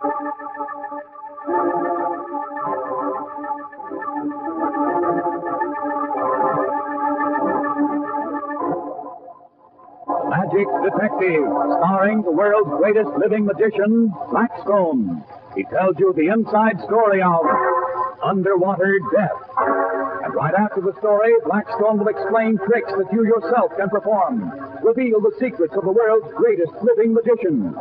Magic Detective, starring the world's greatest living magician, Blackstone. He tells you the inside story of underwater death. And right after the story, Blackstone will explain tricks that you yourself can perform, reveal the secrets of the world's greatest living magician.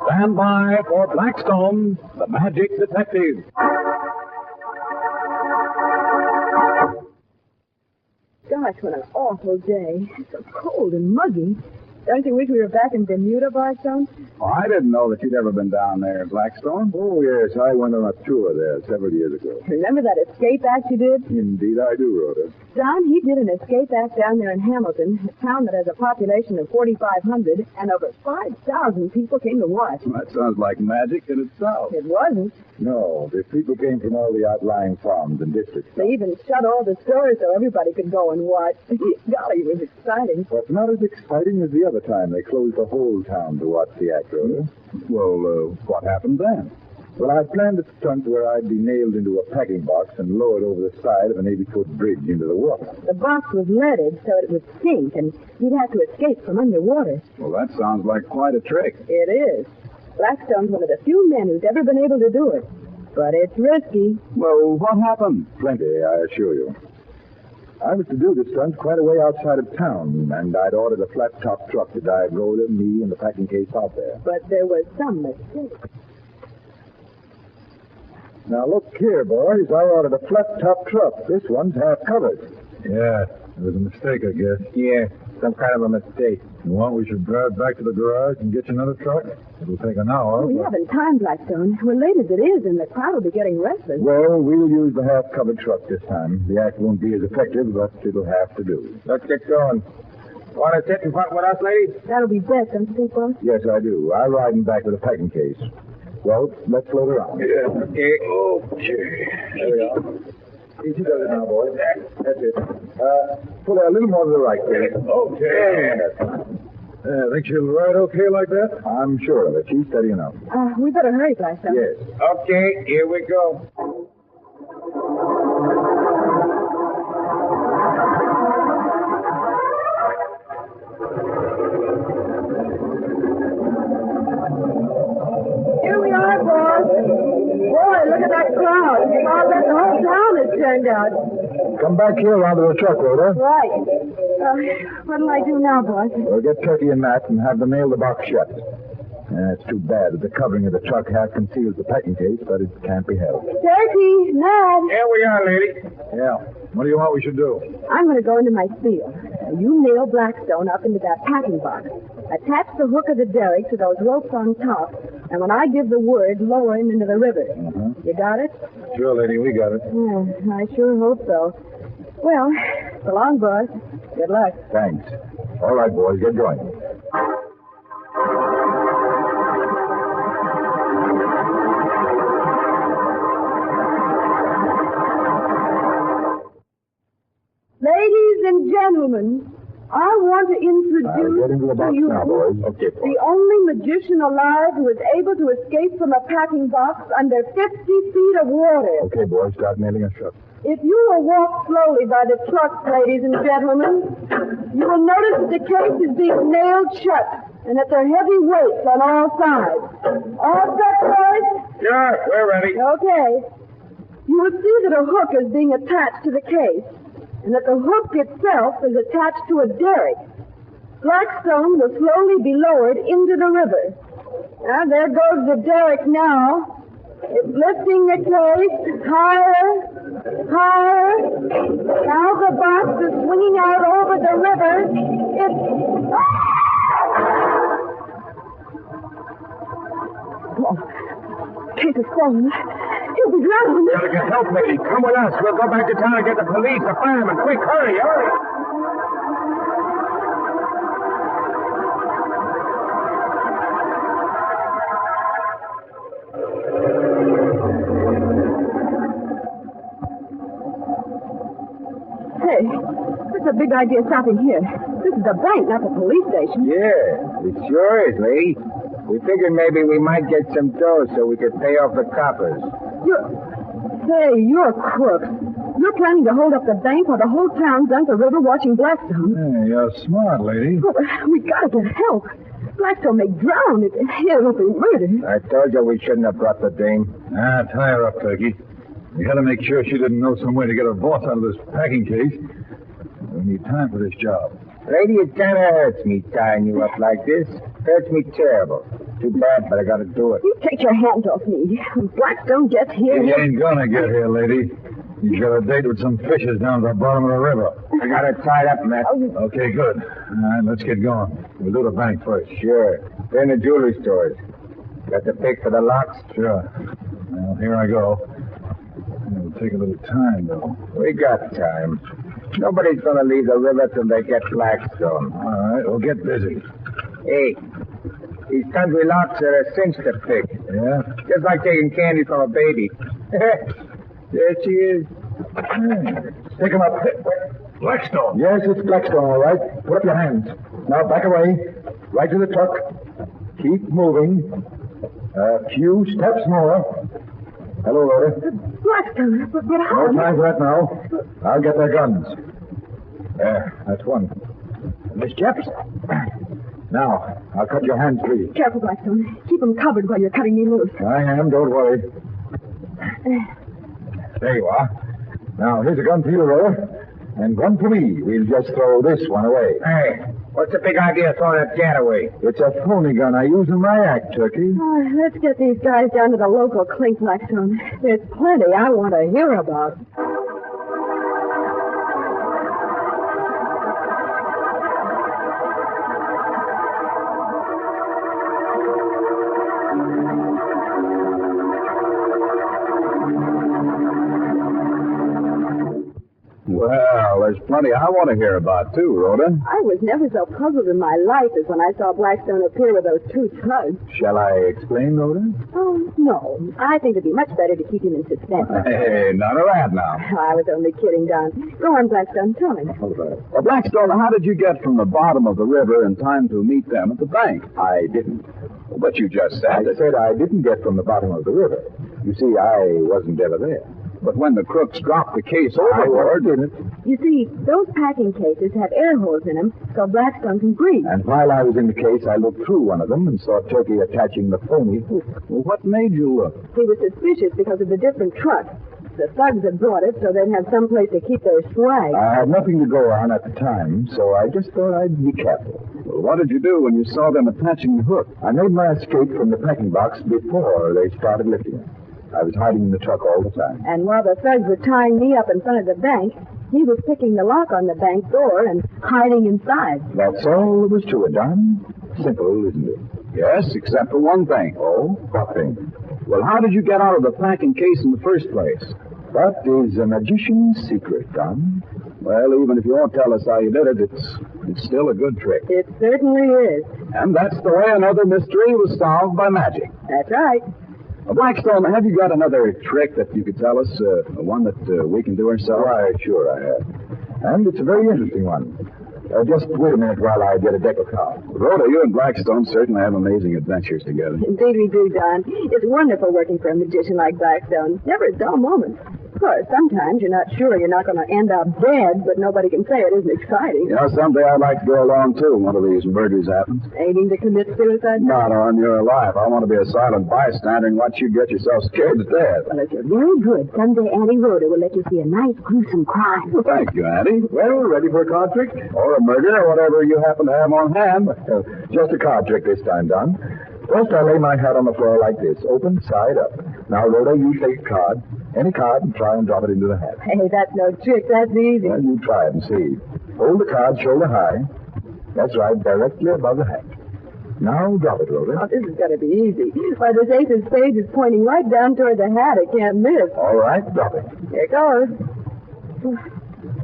Stand by for Blackstone, the Magic Detective. Gosh, what an awful day. It's so cold and muggy. Don't you wish we were back in Bermuda, Blackstone? Oh, I didn't know that you'd ever been down there, Blackstone. Oh, yes, I went on a tour there several years ago. Remember that escape act you did? Indeed, I do, Rhoda. Don, he did an escape act down there in Hamilton, a town that has a population of 4,500, and over 5,000 people came to watch. That sounds like magic in itself. It wasn't. No, the people came from all the outlying farms and districts. They even shut all the stores so everybody could go and watch. Golly, it was exciting. But not as exciting as the other time they closed the whole town to watch the act, Rhoda. Well, what happened then? Well, I planned a stunt where I'd be nailed into a packing box and lowered over the side of an 80-foot bridge into the water. The box was leaded so it would sink, and he'd have to escape from underwater. Well, that sounds like quite a trick. It is. Blackstone's one of the few men who's ever been able to do it. But it's risky. Well, what happened? Plenty, I assure you. I was to do this stunt quite a way outside of town, and I'd ordered a flat-top truck to drive Rhoda, me, and the packing case out there. But there was some mistake. Now, look here, boys. I ordered a flat-top truck. This one's half covered. Yeah, it was a mistake, I guess. Yeah, some kind of a mistake. You want we should drive back to the garage and get you another truck? It'll take an hour. We haven't time, Blackstone. We're late as it is, and the crowd will be getting restless. Well, we'll use the half-covered truck this time. The act won't be as effective, but it'll have to do. Let's get going. Want to sit in front with us, ladies? That'll be best, don't you think, boss? Yes, I do. I'll ride in back with a packing case. Well, let's float around. Yeah. Okay. There we are. Easy does it now, boys. That's it. Pull a little more to the right, please. Okay. Think she'll ride okay like that? I'm sure of it. She's steady enough. We better hurry, Blackstone. Yes. Okay, here we go. Here we are, boss. Boy, look at that crowd. All that the whole town has turned out. Come back here around to the truck, Rhoda. Right. What'll I do now, boss? We'll get Turkey and Matt and have them nail the box shut. It's too bad that the covering of the truck half conceals the packing case, but it can't be helped. Turkey, Matt. Here we are, lady. Yeah. What do you want we should do? I'm going to go into my field. You nail Blackstone up into that packing box. Attach the hook of the derrick to those ropes on top, and when I give the word, lower him into the river. You got it? Sure, lady, we got it. Yeah, I sure hope so. Well, so long, boss. Good luck. Thanks. All right, boys, get going. Ladies and gentlemen, I want to introduce Get into the box to you now, boys. Okay, boys. the only magician alive who is able to escape from a packing box under 50 feet of water. Okay, boys, start nailing us shut. If you will walk slowly by the truck, ladies and gentlemen, you will notice that the case is being nailed shut and that there are heavy weights on all sides. All set, boys? Sure, we're ready. Okay. You will see that a hook is being attached to the case, and that the hook itself is attached to a derrick. Blackstone will slowly be lowered into the river. Now, there goes the derrick now. It's lifting the case higher, higher. Now the box is swinging out over the river. It's... Oh, case is falling. It You'll be drowned. Gotta get help, lady. Come with us. We'll go back to town and get the police, the firemen. Quick, hurry, hurry. Hey, that's a big idea stopping here. This is the bank, not the police station. Yeah, it sure is, lady. We figured maybe we might get some dough so we could pay off the coppers. You're crooks. You're planning to hold up the bank while the whole town's down the river watching Blackstone. Hey, you're smart, lady. Oh, we gotta get help. Blackstone may drown. It'll be murder. I told you we shouldn't have brought the dame. Tie her up, Turkey. We had to make sure she didn't know some way to get her boss out of this packing case. We need time for this job. Lady, it kind of hurts me tying you up like this. Hurts me terrible. Too bad, but I got to do it. You take your hands off me. When Blackstone gets here... He ain't gonna get here, lady. He's got a date with some fishes down at the bottom of the river. I got her tied up, Matt. Okay, good. All right, let's get going. We'll do the bank first. Sure. Then the jewelry stores. Got the pick for the locks? Sure. Well, here I go. It'll take a little time, though. We got time. Nobody's going to leave the river till they get Blackstone. All right, we'll get busy. Hey, these country locks are a cinch to pick. Yeah? Just like taking candy from a baby. There she is. Stick him up. Blackstone. Yes, it's Blackstone, all right. Put up your hands. Now back away. Right to the truck. Keep moving. A few steps more. Hello, Rhoda. Blackstone, but how... No time for that now. I'll get their guns. There, that's one. Miss Jepps. Now, I'll cut your hands free. Careful, Blackstone. Keep them covered while you're cutting me loose. I am, don't worry. There you are. Now, here's a gun for you, Rhoda. And one for me. We'll just throw this one away. Hey, what's the big idea of throwing that cat away? It's a phony gun I use in my act, Turkey. Let's get these guys down to the local clink, Blackstone. There's plenty I want to hear about. Well, there's plenty I want to hear about, too, Rhoda. I was never so puzzled in my life as when I saw Blackstone appear with those two thugs. Shall I explain, Rhoda? Oh, no. I think it'd be much better to keep him in suspense. Hey, none of that now. I was only kidding, Don. Go on, Blackstone. Tell me. Well, Blackstone, how did you get from the bottom of the river in time to meet them at the bank? I didn't. But you just said I that. said I didn't get from the bottom of the river. You see, I wasn't ever there. But when the crooks dropped the case I overboard... didn't. You see, those packing cases have air holes in them so Blackstone can breathe. And while I was in the case, I looked through one of them and saw Turkey attaching the phony hook. Well, what made you look? He was suspicious because of the different truck. The thugs had brought it so they'd have some place to keep their swag. I had nothing to go on at the time, so I just thought I'd be careful. Well, what did you do when you saw them attaching the hook? I made my escape from the packing box before they started lifting it. I was hiding in the truck all the time. And while the thugs were tying me up in front of the bank, he was picking the lock on the bank door and hiding inside. That's all there was to it, Don. Simple, isn't it? Yes, except for one thing. Oh, what thing? Well, how did you get out of the packing case in the first place? That is a magician's secret, Don. Well, even if you won't tell us how you did it, it's still a good trick. It certainly is. And that's the way another mystery was solved by magic. That's right. Blackstone, have you got another trick that you could tell us? One that we can do ourselves? Why, sure I have. And it's a very interesting one. Just wait a minute while I get a deck of cards. Rhoda, you and Blackstone certainly have amazing adventures together. Indeed we do, Don. It's wonderful working for a magician like Blackstone. Never a dull moment. Of course, sometimes you're not sure you're not going to end up dead, but nobody can say it isn't exciting. You know, someday I'd like to go along, too, when one of these murders happens. Aiming to commit suicide? Not on your life. I want to be a silent bystander and watch you get yourself scared to death. Well, if you're very good, someday Auntie Rhoda will let you see a nice, gruesome crime. Well, thank you, Auntie. Well, ready for a card trick? Or a murder, or whatever you happen to have on hand. Just a card trick this time, Don. First, I lay my hat on the floor like this, open side up. Now, Rhoda, you take a card, any card, and try and drop it into the hat. Hey, that's no trick. That's easy. Well, you try it and see. Hold the card shoulder high. That's right, directly above the hat. Now drop it, Rhoda. Oh, this is going to be easy. Why, this ace of spades is pointing right down toward the hat. It can't miss. All right, drop it. Here it goes.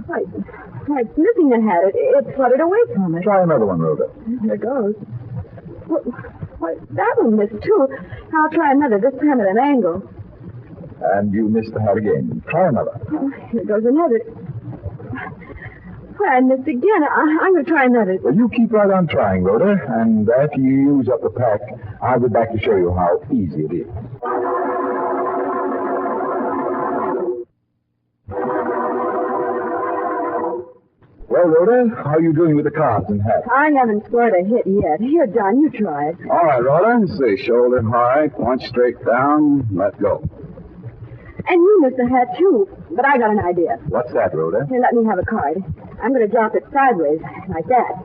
Why, it's missing the hat. It fluttered away from it. Try another one, Rhoda. Here it goes. Why, that one missed, too. I'll try another, this time at an angle. And you missed the hat again. Try another. Oh, here goes another. Why, I missed again. I'm going to try another. Well, you keep right on trying, Rhoda, and after you use up the pack, I'll be back to show you how easy it is. Well, Rhoda, how are you doing with the cards and hats? I haven't scored a hit yet. Here, John, you try it. All right, Rhoda. See, shoulder high, punch straight down, let go. And you missed the hat, too. But I got an idea. What's that, Rhoda? Here, let me have a card. I'm going to drop it sideways, like that.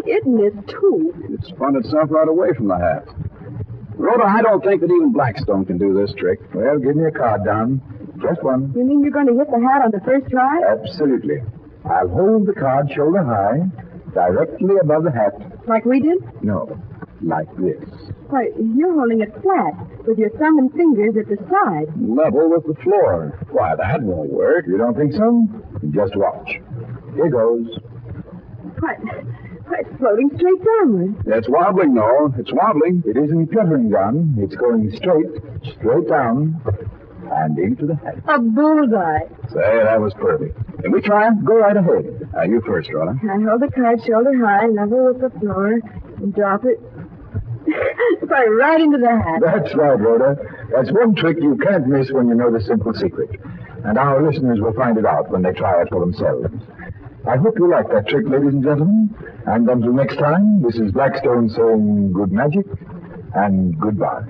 It missed, too. It spun itself right away from the hat. Rhoda, I don't think that even Blackstone can do this trick. Well, give me a card, Don. Just one. You mean you're going to hit the hat on the first try? Absolutely. I'll hold the card shoulder high, directly above the hat. Like we did? No, like this. Why, you're holding it flat, with your thumb and fingers at the side. Level with the floor. Why, that won't work. You don't think so? Just watch. Here goes. Why, it's floating straight downward. It's wobbling, though. It's wobbling. It isn't fluttering, Don. It's going straight down, and into the hat. A bullseye. Say, that was perfect. Can we try it? Go right ahead. You first, Rhoda. I hold the card shoulder high, level with the floor, and drop it. Right into the hat. That's right, Rhoda. That's one trick you can't miss when you know the simple secret. And our listeners will find it out when they try it for themselves. I hope you like that trick, ladies and gentlemen. And until next time, this is Blackstone saying good magic and goodbye.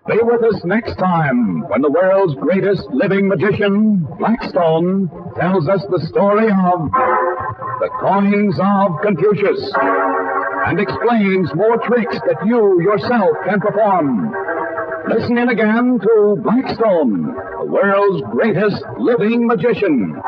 Be with us next time when the world's greatest living magician, Blackstone, tells us the story of the coins of Confucius and explains more tricks that you yourself can perform. Listen in again to Blackstone, the world's greatest living magician.